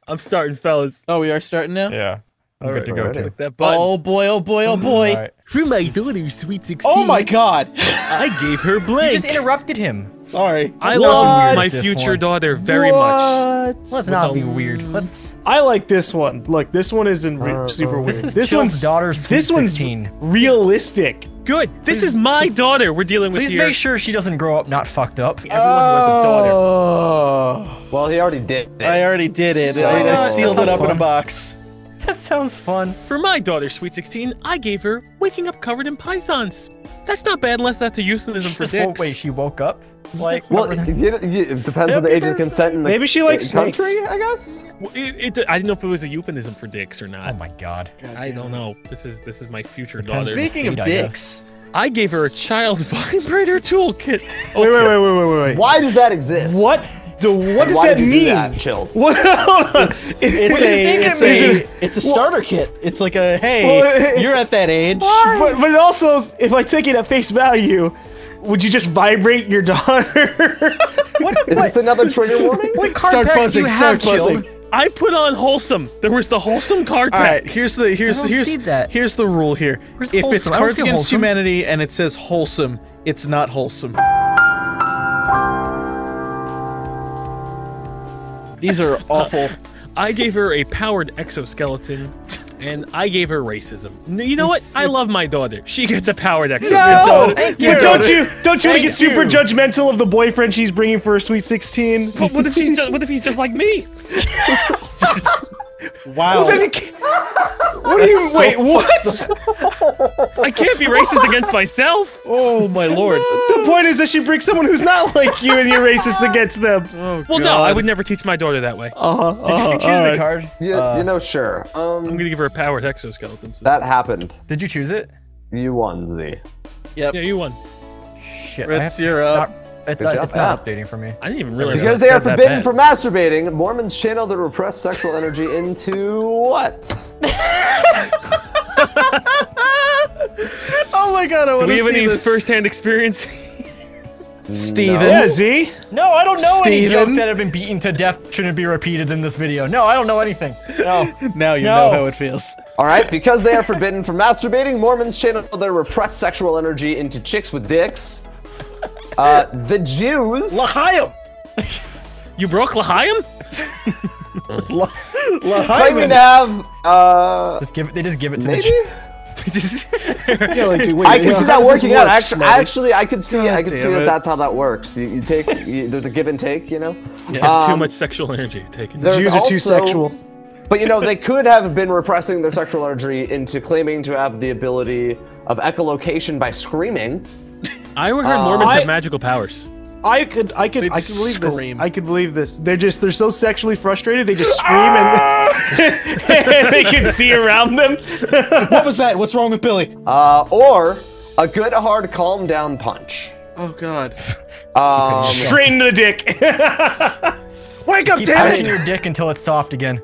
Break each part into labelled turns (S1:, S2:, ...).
S1: I'm starting, fellas.
S2: Oh, we are starting now?
S3: Yeah. I'm good to go too.
S1: That button.
S2: Oh boy, oh boy, oh boy.
S3: Right.
S1: For my daughter, Sweet 16.
S2: Oh my god.
S1: I gave her blank.
S3: You just interrupted him.
S2: Sorry.
S1: I
S3: What?
S1: love my
S3: This
S1: future
S3: one.
S1: daughter very much.
S3: Let's not be weird. Let's.
S4: I like this one. Look, this one isn't super weird.
S3: This is
S4: this
S3: Chill's
S4: one's
S3: daughter's Sweet
S4: this one's
S3: 16.
S4: realistic.
S1: Good. This is my daughter we're dealing with
S3: Please
S1: here.
S3: make sure she doesn't grow up not fucked up.
S1: Everyone who has a daughter.
S2: Oh.
S5: Well, he already did it.
S2: I already did it.
S5: So-
S2: I
S5: That
S2: sealed it
S3: sounds
S2: up in a
S3: fun.
S2: box.
S3: That sounds fun.
S1: For my daughter, Sweet 16, I gave her waking up covered in pythons. That's not bad unless that's a euphemism for dicks.
S3: Wait, she woke up? Like,
S5: Well, it depends on the age of consent in the
S4: Maybe she likes snakes.
S5: country, I guess.
S1: I didn't know if it was a euphemism for dicks or not.
S3: oh my god.
S1: I don't know. This is my future
S3: Depends.
S1: daughter.
S2: Speaking of
S3: State, I
S2: dicks.
S1: I gave her a child vibrator toolkit.
S4: Wait.
S5: Why does that exist?
S4: What? What does
S5: Why
S4: that
S5: did you do
S4: mean?
S5: that, Chill?
S4: What? Hold on.
S2: It's a starter kit. It's like a hey,
S4: Well,
S2: you're at that age.
S4: But it also, if I take it at face value, would you just vibrate your daughter?
S5: Is this another trigger warning?
S3: What card
S2: Start
S3: packs do you
S2: buzzing,
S3: have,
S2: start
S3: Chill?
S2: buzzing.
S1: I put on wholesome. There was the wholesome card
S2: All
S1: pack.
S2: right, here's the rule here.
S3: Where's
S2: If it's
S3: wholesome? I don't
S2: Cards
S3: see
S2: Against
S3: wholesome.
S2: Humanity and it says wholesome, it's not wholesome. These are awful.
S1: I gave her a powered exoskeleton, and I gave her racism. You know what? I love my daughter. She gets a powered exoskeleton.
S4: But don't you want to get super judgmental of the boyfriend she's bringing for her Sweet 16?
S1: But what if he's just like me?
S2: Wow.
S4: Well, then what do you wait? What?
S1: I can't be racist against myself.
S2: Oh my lord.
S4: The point is that she brings someone who's not like you, and you're racist against them.
S1: Well, no, I would never teach my daughter that way.
S3: Did you choose the card?
S5: You know, sure.
S1: I'm gonna give her a powered exoskeleton.
S5: That happened.
S3: Did you choose it?
S5: You won, Z.
S1: Yeah, you won.
S3: Shit.
S2: Ritz, you're up.
S3: It's
S5: Good
S3: not
S5: job.
S3: updating for me.
S1: I didn't even realize
S5: Because
S1: I
S5: they are
S1: said that
S5: forbidden
S1: bad.
S5: from masturbating, Mormons channel their repressed sexual energy into what?
S2: Oh my god, I
S1: Do
S2: want
S1: we
S2: to
S1: have
S2: see
S1: any
S2: this.
S1: first-hand experience?
S2: Steven.
S4: Yeah, Z.
S3: No, I don't know any
S2: Steven?
S3: jokes that have been beaten to death shouldn't be repeated in this video. No, I don't know anything. No.
S2: Now you
S3: No.
S2: know how it feels.
S5: Alright, because they are forbidden from masturbating, Mormons channel their repressed sexual energy into chicks with dicks. The Jews...
S2: L'chaim.
S1: You broke L'chaim?
S5: claiming to have,
S3: They just give it to
S5: maybe?
S3: the
S2: Yeah, like, wait,
S5: I can
S2: how
S5: see that
S2: does this
S5: working out.
S2: work, Smarty?
S5: Actually, I could see
S2: God
S5: that
S2: damn it.
S5: that's how that works. You take, there's a give and take, you know?
S1: You have too much sexual energy taken.
S5: There's
S4: Jews are too
S5: also-
S4: sexual.
S5: But you know, they could have been repressing their sexual energy into claiming to have the ability of echolocation by screaming.
S1: I heard Mormons have magical powers.
S4: I could believe
S2: scream.
S4: this. I could believe this. They're so sexually frustrated. They just scream and they can see around them.
S2: What was that? What's wrong with Billy?
S5: Or a good hard calm down punch.
S2: Oh god.
S4: Straight into the dick. Wake up,
S3: Keep
S4: damn
S3: pushing
S4: it!
S3: your dick until it's soft again.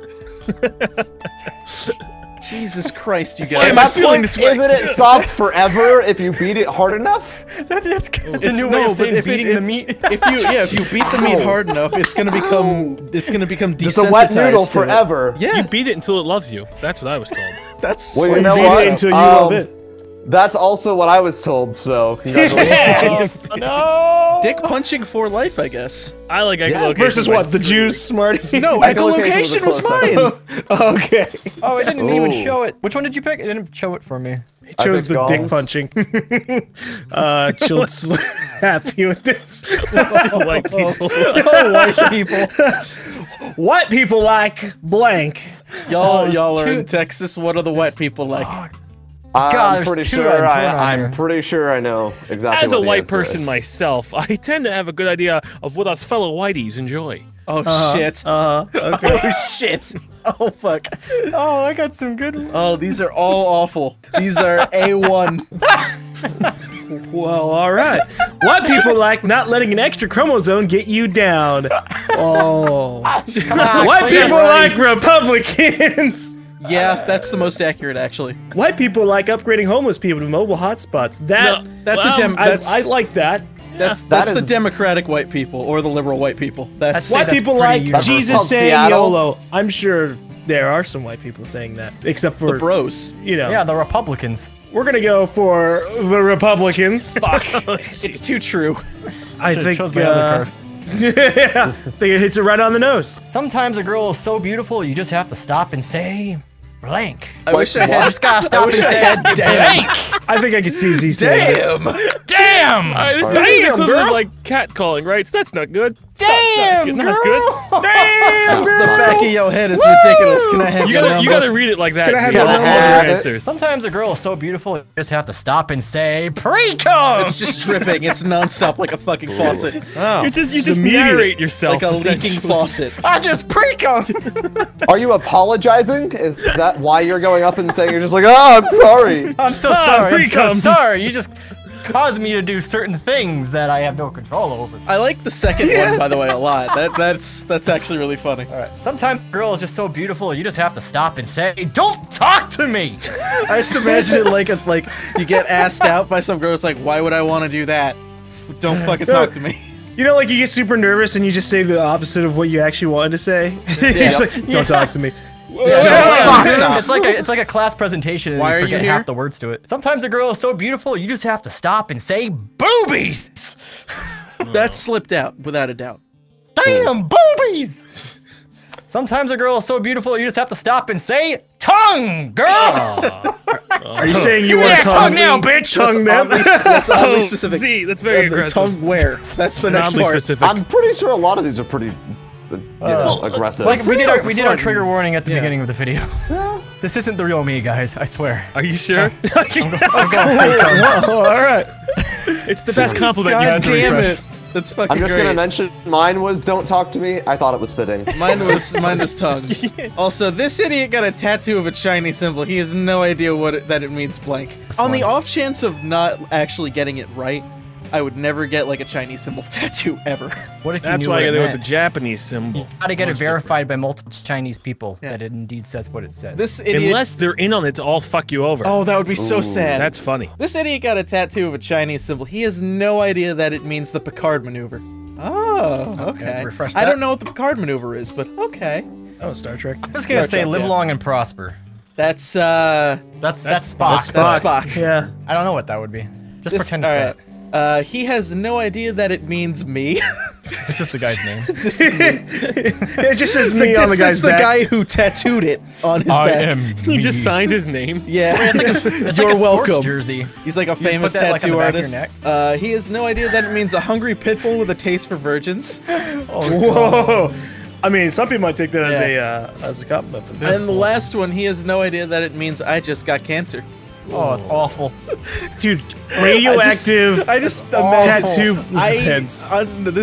S2: Jesus Christ, you
S1: Why
S2: guys.
S1: am I feeling this way?
S5: Isn't it soft forever if you beat it hard enough?
S3: It's a new way of saying beating the meat.
S2: If you beat the meat hard enough, it's gonna become desensitized.
S5: Just a wet noodle
S2: to it.
S5: forever.
S2: Yeah,
S1: You beat it until it loves you. That's what I was told.
S2: that's
S5: Well,
S2: why
S5: you know
S4: Beat
S5: what?
S4: it until you love it.
S5: That's also what I was told, so congratulations.
S3: No!
S2: dick punching for life, I guess.
S1: I like echolocation.
S4: Versus
S1: by
S4: what? The Jews, Smarty?
S2: No, echolocation was mine.
S4: Okay.
S3: Oh, it didn't even
S5: Ooh.
S3: show it. Which one did you pick? It didn't show it for me.
S4: He chose
S5: picked
S4: the dick
S5: gongs.
S4: punching. Chill's happy with this.
S1: White people.
S2: Oh, white people.
S4: White people like blank.
S2: Y'all are
S3: two-
S2: in Texas. What are the white people like?
S3: God,
S5: I'm
S3: there's
S5: pretty
S3: two
S5: sure
S3: I'm torn on
S5: I'm
S3: here.
S5: pretty sure I know exactly.
S1: As a
S5: what the
S1: white
S5: answer
S1: person
S5: is.
S1: myself, I tend to have a good idea of what us fellow whiteys enjoy.
S2: Oh shit.
S4: Okay.
S2: Oh shit. Oh fuck.
S3: Oh, I got some good ones.
S2: Oh, these are all awful. These are A1.
S4: Well, all right. White people like not letting an extra chromosome get you down.
S2: Oh.
S4: White people like Republicans.
S2: Yeah, that's the most accurate, actually.
S4: White people like upgrading homeless people to mobile hotspots.
S1: No,
S4: That's
S1: well,
S4: I like that.
S2: That's
S5: That
S2: the
S5: is-
S2: Democratic white people or the liberal white people. That's
S4: White people like
S5: That's
S4: Jesus
S5: from
S4: saying
S5: Seattle.
S4: YOLO. I'm sure there are some white people saying that, except for
S2: the bros.
S4: you know.
S3: Yeah, the Republicans.
S4: We're gonna go for the Republicans.
S2: Fuck. It's too true.
S4: I think.
S3: chose my other card.
S4: Yeah, I think it hits it right on the nose.
S3: Sometimes a girl is so beautiful, you just have to stop and say blank.
S2: I wish I
S3: You
S2: had.
S3: just gotta stop and say blank.
S4: I think I could see Z saying this.
S3: Damn!
S1: This is the equivalent of like catcalling, right? So that's not good.
S3: Damn,
S1: Not
S3: girl!
S1: good.
S4: Damn,
S2: The
S4: girl.
S2: back of your head is ridiculous. Can I have
S1: You
S2: your
S1: gotta,
S2: number?
S1: you gotta read it like that.
S4: Can I have
S1: Z.
S4: your
S1: All
S4: number?
S1: your
S5: Have it.
S1: answers.
S3: Sometimes a girl is so beautiful, you just have to stop and say pre-cum!
S2: It's just dripping. It's nonstop like a fucking faucet.
S4: Oh,
S1: You just
S4: immediate.
S1: narrate yourself.
S2: Like a leaking
S1: essentially.
S2: faucet.
S3: I just pre-cum!
S5: Are you apologizing? Is that why you're going up and saying you're just like, oh, I'm sorry?
S3: I'm so sorry, I'm so
S1: pre-cum.
S3: sorry. You just caused me to do certain things that I have no control over.
S2: I like the second one, by the way, a lot. That's actually really funny.
S3: Sometimes a girl is just so beautiful, you just have to stop and say, don't talk to me!
S2: I just imagine it like you get asked out by some girl. It's like, why would I want to do that? Don't fucking talk to me.
S4: You know, like you get super nervous and you just say the opposite of what you actually wanted to say. You're just like, don't talk to me.
S2: Stop.
S3: It's like a class presentation and
S2: Why
S3: you
S2: are you
S3: forget
S2: here?
S3: half the words to it. Sometimes a girl is so beautiful, you just have to stop and say boobies!
S2: That slipped out without a doubt.
S3: Damn, boobies! Sometimes a girl is so beautiful, you just have to stop and say tongue, girl!
S4: Are you saying you want
S3: Yeah,
S4: to
S3: tongue now, bitch!
S4: tongue them?
S2: That's oddly
S1: Oh,
S2: specific.
S1: Z, that's very
S2: The
S1: aggressive.
S2: tongue where? That's the next
S1: Oddly
S2: part.
S1: specific.
S5: I'm pretty sure a lot of these are pretty, aggressive.
S3: Like we did our trigger warning at the beginning of the video. This isn't the real me, guys. I swear.
S1: Are you sure?
S4: Oh, all right.
S1: It's the best compliment you
S2: God
S1: can
S2: damn
S1: refresh.
S2: it. That's fucking
S5: I'm just
S2: great.
S5: gonna mention mine was "Don't talk to me." I thought it was fitting.
S2: Mine was tongue. Also, this idiot got a tattoo of a Chinese symbol. He has no idea that it means blank. On the off chance of not actually getting it right, I would never get like a Chinese symbol tattoo ever.
S3: What if you
S1: That's
S3: knew
S1: why
S3: what
S1: I
S3: it
S1: gotta go with
S3: meant?
S1: the Japanese symbol.
S3: Gotta get it verified by multiple Chinese people that it indeed says what it says.
S2: This idiot.
S1: Unless they're in on it to all fuck you over.
S2: Oh, that would be so sad.
S1: That's funny.
S2: This idiot got a tattoo of a Chinese symbol. He has no idea that it means the Picard maneuver. Oh, okay.
S3: refresh
S2: I
S3: that.
S2: don't know what the Picard maneuver is, but okay.
S4: Oh, Star Trek.
S3: I'm just gonna
S2: Star
S3: say
S2: Trek,
S3: live
S2: yeah.
S3: long and prosper.
S2: That's
S3: That's Spock.
S2: That's Spock.
S4: Yeah.
S3: I don't know what that would be. Just pretend it's
S2: alright.
S3: that.
S2: He has no idea that it means me.
S3: It's just the guy's name.
S4: It just says me on the
S2: That's
S4: guy's
S2: the
S4: back.
S2: guy who tattooed it on his back.
S1: He just signed his name.
S2: Yeah.
S3: It's like
S2: You're
S3: a sports
S2: welcome.
S3: jersey.
S2: He's like a
S3: just
S2: famous
S3: put that, like, on
S2: tattoo
S3: the back of your
S2: artist. He has no idea that it means a hungry pit bull with a taste for virgins.
S4: Whoa. I mean, some people might take that as a compliment. But
S2: And the last one, he has no idea that it means I just got cancer.
S3: Oh, it's awful.
S4: dude, radioactive
S2: I just imagine
S4: tattoo
S2: this
S4: heads.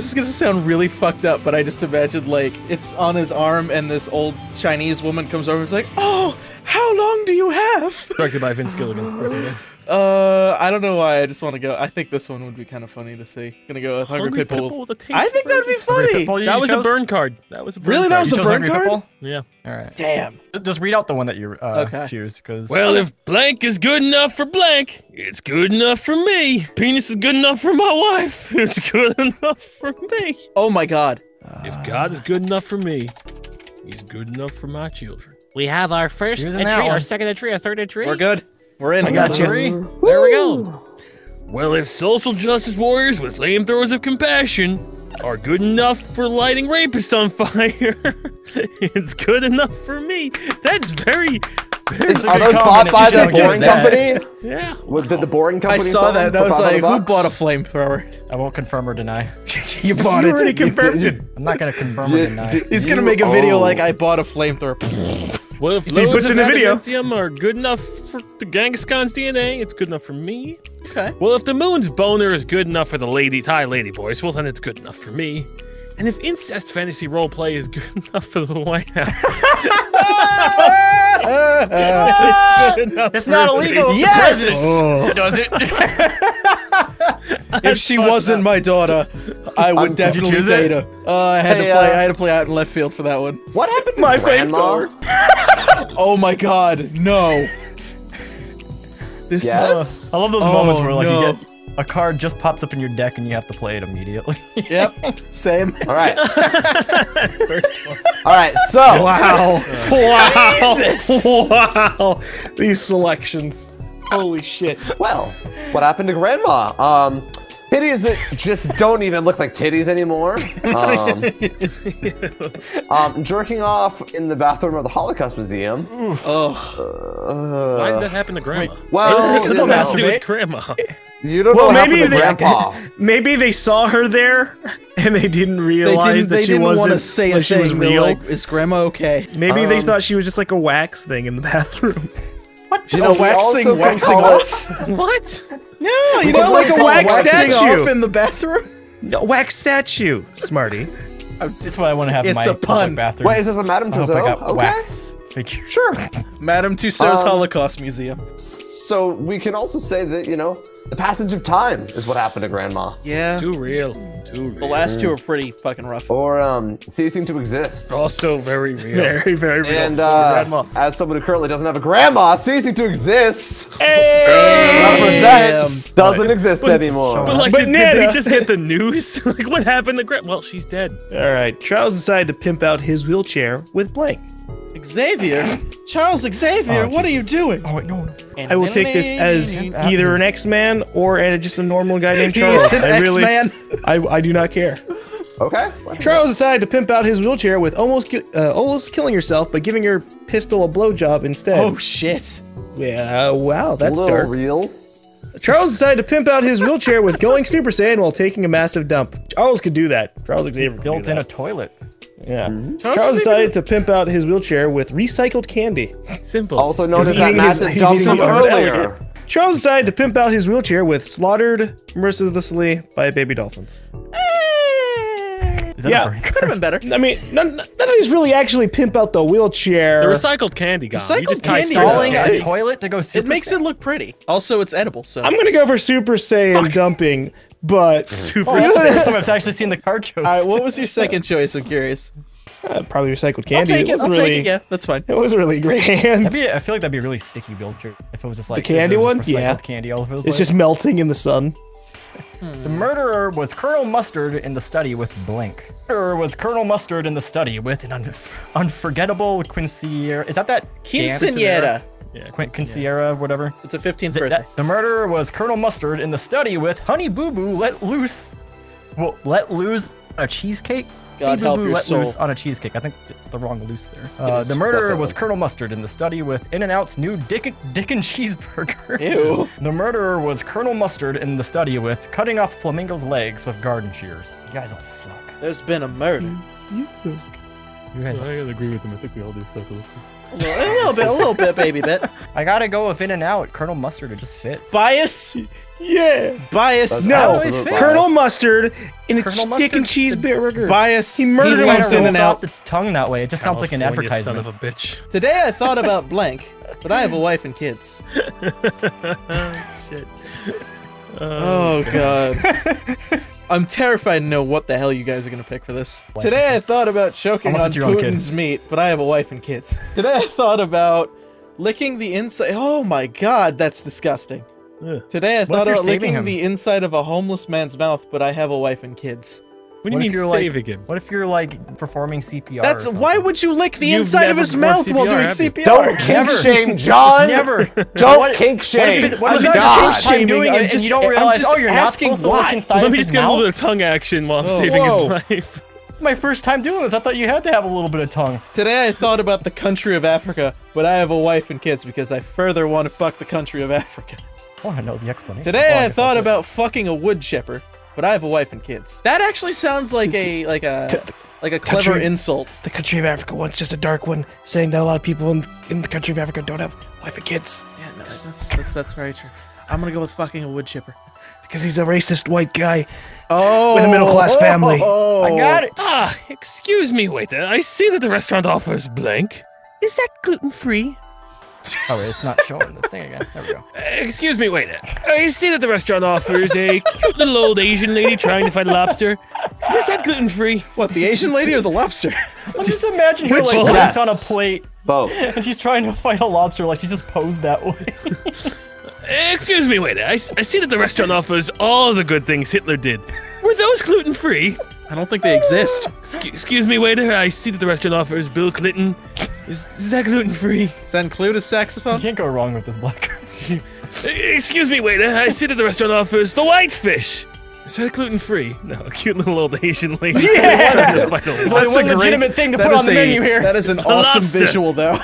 S2: is gonna sound really fucked up, but I just imagined like it's on his arm, and this old Chinese woman comes over and is like, "Oh, how long do you have?"
S1: Directed by Vince Gilligan.
S2: I don't know why. I just want to go. I think this one would be kind of funny to see. Gonna go with Hungry Pit Bull.
S1: with a taste
S2: I think
S1: for
S2: that'd be
S1: virgin.
S2: funny.
S1: That was a burn card. That was a burn
S2: Really?
S1: card.
S2: That was
S3: You
S2: a
S3: chose
S2: burn
S3: Hungry
S2: card?
S3: Pitbull?
S1: Yeah.
S3: All right.
S2: Damn.
S3: Just read out the one that you
S2: Okay.
S3: choose, because.
S1: Well, if blank is good enough for blank, it's good enough for me. Penis is good enough for my wife. It's good enough for me.
S2: Oh my God.
S1: If God is good enough for me, He's good enough for my children. We have our first
S3: Choosing
S1: entry,
S3: that
S1: our
S3: one.
S1: second entry, our third entry.
S2: We're good. We're in.
S4: I got you.
S1: There we go. Well, if social justice warriors with flamethrowers of compassion are good enough for lighting rapists on fire, it's good enough for me. That's very
S5: Are those bought by the Boring Company?
S1: yeah.
S5: Did the Boring Company?
S2: I saw
S5: sell
S2: that
S5: them
S2: and I
S5: for
S2: was like,
S5: $500?
S2: who bought a flamethrower?
S3: I won't confirm or deny.
S2: You bought
S4: You
S2: it.
S4: already confirmed it.
S3: I'm not gonna confirm or deny.
S2: He's gonna make a video like I bought a flamethrower.
S1: Well, if
S4: He
S1: loads
S4: puts
S1: of
S4: in a video.
S1: adamantium are good enough for the Genghis Khan's DNA, it's good enough for me.
S2: Okay.
S1: Well, if the moon's boner is good enough for the Thai lady boys, well, then it's good enough for me. And if incest fantasy roleplay is good enough for the White House, it's good enough
S3: It's
S1: for
S3: not
S1: me.
S3: illegal. if the
S2: Yes!
S3: president does it.
S2: If she wasn't my daughter, I would definitely
S3: choose
S2: date
S3: it?
S2: her. I had
S5: Hey,
S2: to play out in left field for that one.
S5: What happened to
S4: My
S5: Grandma?
S4: flamethrower.
S2: Oh my God, no. This
S5: Yes.
S3: I love those moments where like
S2: no.
S3: you get a card just pops up in your deck and you have to play it immediately.
S2: Yep. Same.
S5: All right. All right. So.
S4: Wow. Wow.
S2: Jesus.
S4: Wow. These selections. Holy shit.
S5: Well, what happened to Grandma? Titties that just don't even look like titties anymore. Jerking off in the bathroom of the Holocaust Museum.
S1: Why did that happen to Grandma?
S5: Well,
S1: It doesn't have to do with Grandma.
S5: you don't know what happened to Grandpa.
S4: Maybe they saw her there and they didn't realize that
S2: They
S4: she
S2: didn't
S4: wasn't.
S2: want to say a
S4: that she was
S2: thing. They're
S4: real.
S2: like, is Grandma okay?
S4: Maybe they thought she was just like a wax thing in the bathroom.
S2: What? You know,
S5: we also can
S2: waxing
S5: call it-
S2: off?
S1: What?
S4: No, you know, like a wax
S2: waxing
S4: statue.
S2: off in the bathroom?
S4: No, wax statue, Smarty.
S3: That's what I want to have in
S2: It's
S3: my
S2: a pun.
S3: public bathrooms.
S5: Wait, is this a Madame
S3: I hope I
S5: Tussauds?
S3: got
S5: Okay.
S3: wax figure.
S5: Sure.
S2: Madame Tussauds Holocaust Museum.
S5: So we can also say that, you know, the passage of time is what happened to Grandma.
S2: Yeah.
S1: Too real. Too real.
S2: The last two are pretty fucking rough.
S5: Or ceasing to exist.
S1: Also very real.
S4: Very, very real.
S5: And
S4: Grandma.
S5: as someone who currently doesn't have a grandma, ceasing to exist
S2: Damn.
S5: doesn't exist anymore.
S1: But like,
S4: But
S1: did they
S4: Nana-
S1: just get the news? Like, what happened to Grandma? Well, she's dead.
S4: All right, Charles decided to pimp out his wheelchair with blank.
S2: Xavier? Charles Xavier,
S3: Oh,
S2: what are you
S3: Jesus.
S2: doing?
S3: Oh wait, no.
S4: I will take this as either an X-Man or just a normal guy named
S2: He's
S4: Charles.
S2: an
S4: I really,
S2: X-Man.
S4: I do not care.
S5: Okay.
S4: Charles decided to pimp out his wheelchair with almost killing herself by giving her pistol a blowjob instead.
S2: Oh shit.
S4: Yeah, wow, that's
S5: Little
S4: dark.
S5: real.
S4: Charles decided to pimp out his wheelchair with going Super Saiyan while taking a massive dump. Charles could do that. Charles Xavier could
S3: Built
S4: do
S3: in a
S4: that.
S3: toilet.
S4: Yeah. Charles decided to pimp out his wheelchair with recycled candy.
S1: Simple.
S5: Also known as
S4: He's
S5: that
S4: eating his-
S5: massive
S4: he's
S5: dump
S4: eating
S5: from
S4: his
S5: earlier.
S4: elegant. Charles decided to pimp out his wheelchair with slaughtered mercilessly by baby dolphins.
S3: Is that
S4: Yeah.
S3: a burn
S2: Could have been better.
S4: I mean, none of these really actually pimp out the wheelchair.
S1: The recycled candy guy.
S2: Recycled
S1: You just
S2: candy
S1: typed
S3: Installing
S1: it.
S3: a
S2: Hey.
S3: toilet to go super
S2: It makes it look pretty. Also, it's edible, so.
S4: I'm gonna go for Super Saiyan dumping, but
S3: Oh, that's the first time I've actually seen the card choice.
S2: Alright, what was your second choice? I'm curious.
S4: probably recycled
S2: I'll
S4: candy.
S2: take it.
S4: wasn't
S2: I'll
S4: really,
S2: take it. Yeah, that's fine.
S4: It was a really great hand.
S3: I feel like that'd be a really sticky wheelchair if it was just like
S4: candy
S3: if there was
S4: one?
S3: just recycled
S4: Yeah.
S3: candy all over the place.
S4: It's just melting in the sun.
S3: The murderer was Colonel Mustard in the study with blank. Murderer was Colonel Mustard in the study with an unforgettable quinceañera. Is that dance?
S2: Quinceañera.
S1: Yeah.
S3: Quinceañera, whatever.
S2: It's a 15th birthday.
S3: The murderer was Colonel Mustard in the study with Honey Boo Boo let loose. Well, let loose a cheesecake?
S2: God
S3: Honey Boo
S2: help
S3: Boo
S2: your
S3: let
S2: soul.
S3: loose on a cheesecake. I think it's the wrong loose there.
S2: It is,
S3: the murderer
S5: definitely.
S3: was Colonel Mustard in the study with In-N-Out's new Dick and Cheeseburger.
S2: Ew.
S3: The murderer was Colonel Mustard in the study with cutting off flamingo's legs with garden shears. You guys all suck.
S2: There's been a murder.
S3: You guys all
S1: I gotta
S3: suck.
S1: agree with him. I think we all do suck a little.
S2: A little bit, baby bit.
S3: I gotta go with In-N-Out. Colonel Mustard, it just fits.
S2: Bias.
S4: Yeah.
S2: Bias.
S4: No,
S3: absolute bias.
S4: Colonel Mustard in a
S3: Colonel
S4: chicken
S3: Mustard?
S4: cheeseburger.
S2: Bias.
S4: He murdered
S2: He's
S4: him
S2: going
S4: in
S3: It
S2: in
S3: rolls
S2: and
S3: off
S2: out.
S3: the tongue that way. It just sounds like an
S1: California
S3: advertisement.
S1: Son of a bitch.
S2: Today I thought about blank, but I have a wife and kids.
S1: Shit.
S2: Oh god. I'm terrified to know what the hell you guys are gonna pick for this. Today I thought about choking
S3: Unless
S2: on
S3: it's your own kid.
S2: Putin's meat, but I have a wife and kids. Today I thought about licking the inside. Oh my god, that's disgusting.
S1: Ugh.
S2: Today I
S3: What if
S2: thought
S3: you're
S2: about
S3: saving
S2: licking
S3: him?
S2: the inside of a homeless man's mouth, but I have a wife and kids.
S1: What do you
S3: What if
S1: mean
S3: you're like-
S1: saving him?
S3: What if you're like performing CPR?
S2: That's
S3: or
S2: why
S3: something?
S2: would you lick the
S1: You've
S2: inside of
S1: never
S2: his
S1: performed
S2: mouth while
S1: CPR,
S2: doing
S1: have you?
S2: CPR?
S5: Don't kink
S3: Never.
S5: shame, John.
S3: Never.
S5: Don't
S3: What-
S5: kink shame.
S3: What if
S2: I'm
S3: it's
S2: not
S3: your
S2: kink
S3: first time
S2: shaming,
S3: doing
S2: I'm
S3: it and
S2: just-
S3: you don't
S2: I'm
S3: realize,
S2: just
S3: oh, you're not
S2: asking
S3: supposed to
S2: why.
S3: look inside
S1: Let
S3: of
S1: me
S3: his
S1: just get a little
S3: mouth?
S1: bit of tongue action while I'm
S2: Whoa.
S1: saving
S2: Whoa.
S1: his life.
S3: My first time doing this, I thought you had to have a little bit of tongue.
S2: Today I thought about the country of Africa, but I have a wife and kids because I further want to fuck the country of Africa.
S3: I want to know the explanation.
S2: Today
S3: Well,
S2: I
S3: guess
S2: thought
S3: that's it.
S2: about fucking a wood chipper, but I have a wife and kids. That actually sounds like a clever
S4: Country-
S2: insult.
S4: The country of Africa wants just a dark one, saying that a lot of people in the country of Africa don't have wife and kids
S2: Yeah, no, that's very true. I'm gonna go with fucking a wood chipper.
S4: because he's a racist white guy
S2: Oh,
S4: with a middle-class family.
S3: I got it.
S1: Ah, excuse me, waiter. I see that the restaurant offers blank. Is that gluten-free?
S3: Oh, wait, it's not showing the thing again. There we go.
S1: Excuse me, waiter. I see that the restaurant offers a cute little old Asian lady trying to fight a lobster. Is that gluten-free?
S2: What, the Asian lady or the lobster?
S3: I just imagine her like
S1: Which-
S3: left
S5: Yes.
S3: on a plate
S5: Both.
S3: and she's trying to fight a lobster like she's just posed that way.
S1: Excuse me, waiter. I see that the restaurant offers all the good things Hitler did. Were those gluten-free?
S2: I don't think they exist.
S1: Excuse me, waiter. I see that the restaurant offers Bill Clinton. Is that gluten-free?
S2: Does that include a saxophone?
S3: You can't go wrong with this black.
S1: Excuse me, waiter. I see that the restaurant offers the whitefish. Is that gluten-free? No, a cute little old Asian lady.
S4: Yeah!
S3: There's only one legitimate thing to put on the menu here.
S2: That is an awesome
S1: lobster.
S2: visual, though.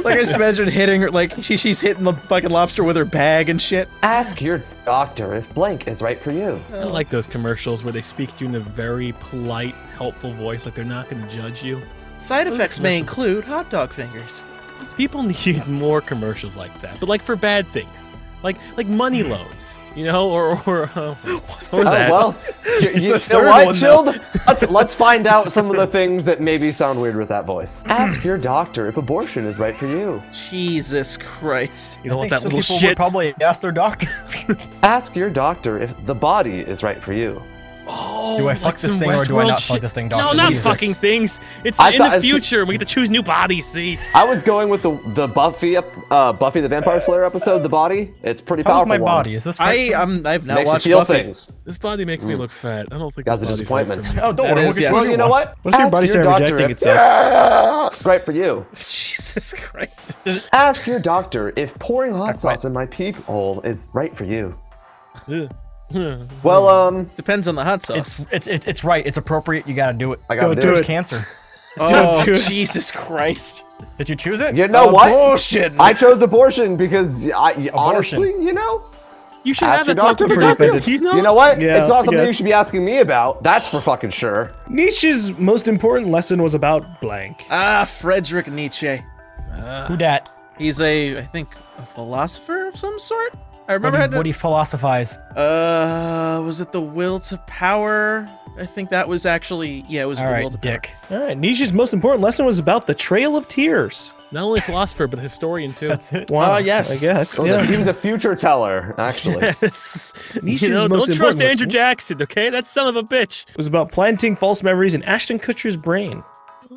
S2: Like, I just imagined hitting her, like, she's hitting the fucking lobster with her bag and shit.
S5: Ask your doctor if blank is right for you.
S1: I like those commercials where they speak to you in a very polite, helpful voice, like they're not going to judge you.
S2: Side effects may include hot dog fingers.
S1: People need more commercials like that, but like for bad things. Like money loans, you know, or that.
S5: Well, you know
S2: third
S5: what,
S2: one,
S5: Chilled? Let's find out some of the things that maybe sound weird with that voice. Ask your doctor if abortion is right for you.
S2: Jesus Christ.
S1: You know what, that
S3: Some
S1: little
S3: people
S1: shit.
S3: would probably ask their doctor.
S5: Ask your doctor if the body is right for you.
S1: Oh,
S3: Do I fuck this
S1: some
S3: thing or do I
S1: Westworld
S3: not
S1: shit?
S3: fuck this thing, doctor?
S1: No,
S3: What
S1: not
S3: is
S1: fucking
S3: this?
S1: things. It's
S5: I
S1: in
S5: thought-
S1: the future, and we get to choose new bodies, see?
S5: I was going with the Buffy the Vampire Slayer episode, The Body. It's pretty
S3: How's
S5: powerful.
S3: my
S5: one.
S3: body? Is this right?
S2: I've now
S5: Makes you
S2: watched
S5: feel
S2: Buffy.
S5: things.
S1: This body makes me look fat. I don't think
S5: That's
S1: this
S5: a
S1: body's right for
S5: disappointment.
S1: me.
S3: Oh, don't
S2: That
S3: worry.
S2: is,
S3: We'll get
S2: yes.
S3: to
S5: Well,
S3: it.
S5: you know what?
S4: What if your
S5: Ask
S4: body started
S5: doctor
S4: rejecting
S5: if-
S4: itself?
S5: Right for you.
S2: Jesus Christ.
S5: Ask your doctor if pouring hot sauce in my peep hole is right for you. Well,
S2: Depends on the hot sauce.
S3: It's right. It's appropriate. You gotta do it.
S5: I gotta
S4: Don't
S5: do
S4: do
S5: it.
S4: it.
S3: Cancer.
S2: Oh,
S4: do it.
S2: Jesus Christ.
S3: Did you choose it?
S5: You know what?
S2: Bullshit.
S5: I chose abortion because honestly, you know,
S1: You should
S5: Ask
S1: have
S5: your
S1: that talk
S5: doctor
S1: with your
S4: pretty
S1: doctor.
S4: offended.
S1: You know?
S5: you know what?
S4: Yeah,
S5: it's not
S4: I
S5: something you
S4: guess.
S5: should be asking me about. That's for fucking sure.
S4: Nietzsche's most important lesson was about blank.
S2: Friedrich Nietzsche.
S3: Who dat?
S2: He's I think, a philosopher of some sort? I remember
S3: What do you philosophize?
S2: was it The Will to Power? I think that was actually, yeah, it was
S3: All
S2: The Will
S3: right,
S2: to
S3: dick.
S4: All right, Nietzsche's most important lesson was about the Trail of Tears.
S1: Not only a philosopher, but a historian, too.
S3: That's it.
S4: Wow,
S2: yes.
S4: I guess.
S5: Oh,
S4: Yeah.
S5: He was a future teller, actually.
S1: Yes.
S4: Nietzsche's
S1: You know,
S4: most
S1: don't
S4: important
S1: trust Andrew
S4: lesson
S1: Jackson, okay? That son of a bitch.
S4: was about planting false memories in Ashton Kutcher's brain.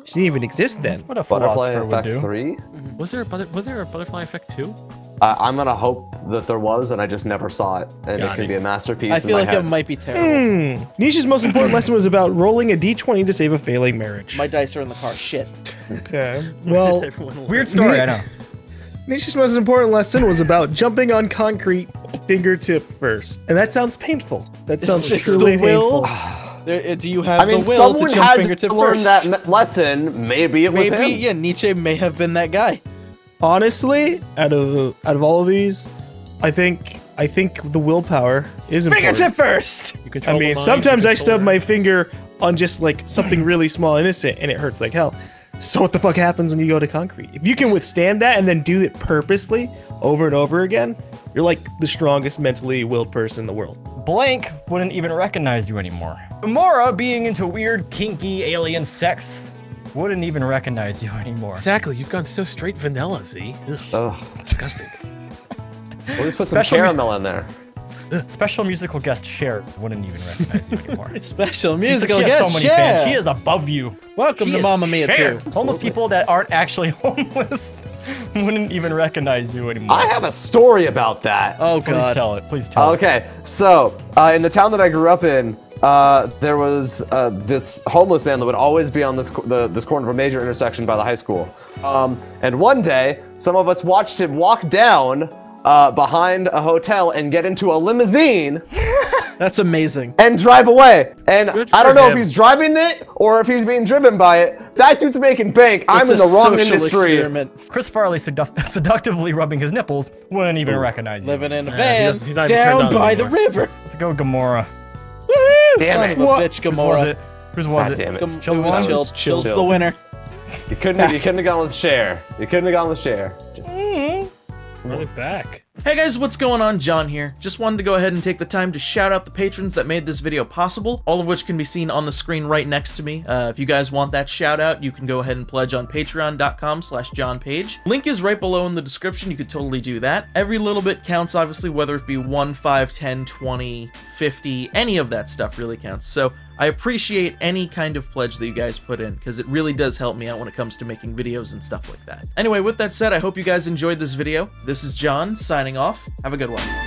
S4: She didn't even exist then.
S3: What a
S5: Butterfly
S3: philosopher would
S5: Effect
S3: do.
S5: 3.
S1: Was there a butterfly effect, too?
S5: I'm gonna hope that there was, and I just never saw it, and it
S1: Got
S5: can
S1: it.
S5: be a masterpiece.
S2: I feel
S5: in
S2: like
S5: my head.
S2: it might be terrible.
S4: Nietzsche's most important lesson was about rolling a d20 to save a failing marriage.
S2: My dice are in the car. Shit.
S4: Okay. Well,
S3: Weird story, I know.
S4: Nietzsche's most important lesson was about jumping on concrete fingertip first. And that sounds painful. That sounds
S2: It's
S4: truly
S2: the will.
S4: painful.
S2: Do you have
S5: I mean,
S2: the will to
S5: someone
S2: jump
S5: had
S2: fingertip
S5: to learn
S2: first?
S5: that lesson. Maybe it was
S2: Maybe,
S5: him.
S2: yeah, Nietzsche may have been that guy.
S4: Honestly, out of all of these, I think the willpower is important.
S2: Fingertip first!
S1: You
S4: I
S1: control the
S4: mean,
S1: mind,
S4: sometimes
S1: you
S4: I
S1: control
S4: stub my finger on just like something really small, innocent, and it hurts like hell. So what the fuck happens when you go to concrete? If you can withstand that and then do it purposely over and over again, you're like the strongest mentally willed person in the world.
S3: Blank wouldn't even recognize you anymore. Mora, being into weird, kinky alien sex, wouldn't even recognize you anymore.
S1: Exactly, you've gone so straight vanilla, Z. Ugh,
S5: Ugh.
S1: disgusting.
S5: We'll just put some
S3: Special
S5: caramel in there.
S3: Special musical guest Cher wouldn't even recognize you anymore.
S2: Special
S3: She
S2: musical
S3: has
S2: guest,
S3: so many
S2: Cher.
S3: fans. She is above you.
S2: Welcome
S3: She
S2: to
S3: is
S2: Mamma Mia
S3: Cher.
S2: 2.
S3: Homeless people that aren't actually homeless wouldn't even recognize you anymore.
S5: I have a story about that.
S2: Oh,
S3: Please
S2: God.
S3: tell it. Please tell it.
S5: Okay, so in the town that I grew up in, there was this homeless man that would always be on this corner of a major intersection by the high school. And one day, some of us watched him walk down behind a hotel and get into a limousine
S2: That's amazing.
S5: and drive away. And
S1: Good
S5: I don't
S1: for
S5: know
S1: him.
S5: if he's driving it or if he's being driven by it. That dude's making bank. I'm
S2: It's
S5: in
S2: a
S5: the wrong
S2: social
S5: industry.
S2: experiment.
S3: Chris Farley seductively rubbing his nipples wouldn't even recognize you.
S2: Living in a
S1: he
S2: van
S1: doesn't- he's not even
S2: down
S1: turned on
S2: by the
S1: anymore.
S2: river.
S3: Let's go, Gamora.
S5: Damn
S2: Son
S5: it.
S2: of a bitch,
S3: Whose was
S2: Gamora.
S3: it? Whose was
S5: God
S3: it?
S5: damn it.
S2: It
S3: Chilled
S2: was
S3: one?
S2: Chilled. Chilled's
S5: Chilled.
S2: the winner.
S5: You couldn't have gone with Cher. You couldn't have gone with Cher.
S1: Run it back.
S2: Hey guys, what's going on? John here. Just wanted to go ahead and take the time to shout out the patrons that made this video possible, all of which can be seen on the screen right next to me. If you guys want that shout out, you can go ahead and pledge on patreon.com/johnpage. Link is right below in the description. You could totally do that. Every little bit counts, obviously, whether it be 1, 5, 10, 20, 50, any of that stuff really counts. So I appreciate any kind of pledge that you guys put in, because it really does help me out when it comes to making videos and stuff like that. Anyway, with that said, I hope you guys enjoyed this video. This is John, signing off. Have a good one.